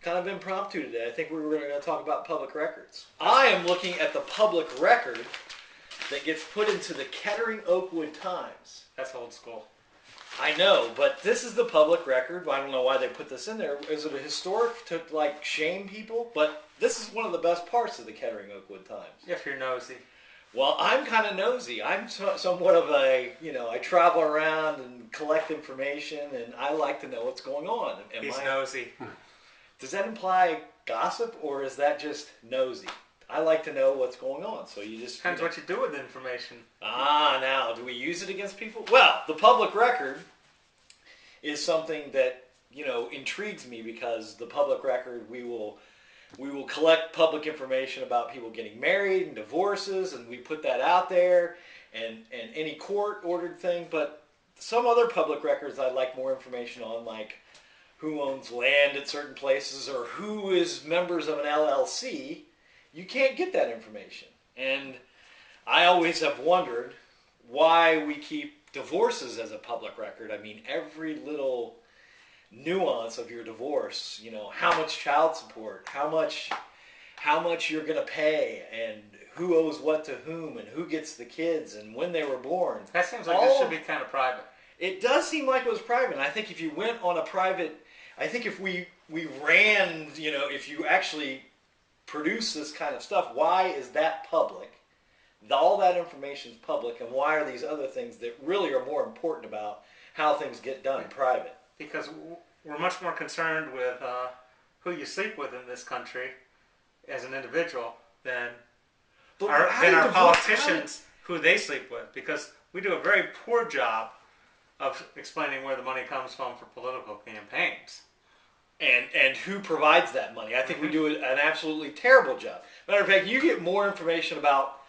kind of impromptu today. I think we were going to talk about public records. I am looking at the public record that gets put into the Kettering Oakwood Times. That's old school. I know, but this is the public record. I don't know why they put this in there. Is it a historic to like shame people? But this is one of the best parts of the Kettering Oakwood Times. If you're nosy. Well, I'm kind of nosy. I'm somewhat of a, I travel around and collect information, and I like to know what's going on. He's nosy. Does that imply gossip, or is that just nosy? I like to know what's going on, so you just... Depends what you do with the information. Now, do we use it against people? Well, the public record is something that, intrigues me, because the public record, we will collect public information about people getting married and divorces, and we put that out there, and any court-ordered thing. But some other public records I'd like more information on, like who owns land at certain places or who is members of an LLC. You can't get that information. And I always have wondered why we keep divorces as a public record. I mean, every little nuance of your divorce, how much child support, how much you're going to pay, and who owes what to whom, and who gets the kids, and when they were born. That seems like this should be kind of private. It does seem like it was private. And I think if you went on a private, I think if we ran, if you actually produce this kind of stuff, why is that public? All that information is public, and why are these other things that really are more important about how things get done private? Because we're much more concerned with who you sleep with in this country as an individual than our politicians who they sleep with. Because we do a very poor job of explaining where the money comes from for political campaigns. And who provides that money. I think we do an absolutely terrible job. Matter of fact, you get more information about,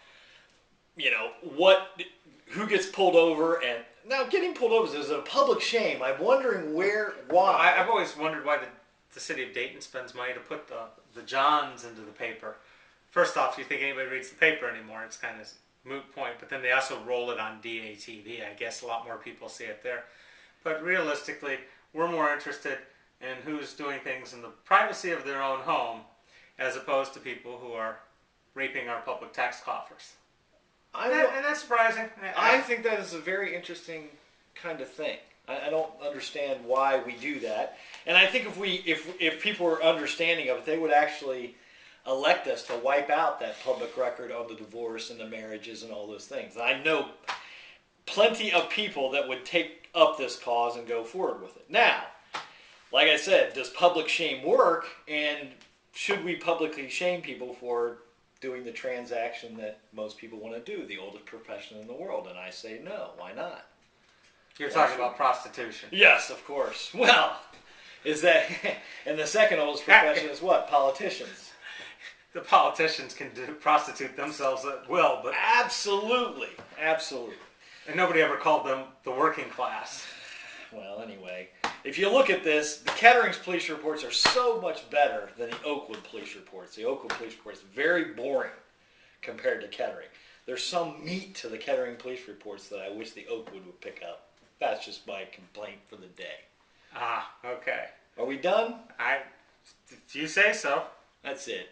who gets pulled over. And now getting pulled over is a public shame. I'm wondering why. I've always wondered why the city of Dayton spends money to put the Johns into the paper. First off, do you think anybody reads the paper anymore? It's kind of a moot point. But then they also roll it on DATV. I guess a lot more people see it there. But realistically, we're more interested in who's doing things in the privacy of their own home, as opposed to people who are raping our public tax coffers. And that's surprising. I think that is a very interesting kind of thing. I don't understand why we do that. And I think if people were understanding of it, they would actually elect us to wipe out that public record on the divorce and the marriages and all those things. And I know plenty of people that would take up this cause and go forward with it. Now, like I said, does public shame work? And should we publicly shame people for doing the transaction that most people want to do, the oldest profession in the world? And I say no. Why not? You're talking about prostitution. Yes, of course. Well, is that... And the second oldest profession is what? Politicians. The politicians can prostitute themselves at will, but... Absolutely. Absolutely. And nobody ever called them the working class. Well, anyway, if you look at this, the Kettering's police reports are so much better than the Oakwood police reports. The Oakwood police report is very boring compared to Kettering. There's some meat to the Kettering police reports that I wish the Oakwood would pick up. That's just my complaint for the day. Okay. Are we done? If you say so. That's it.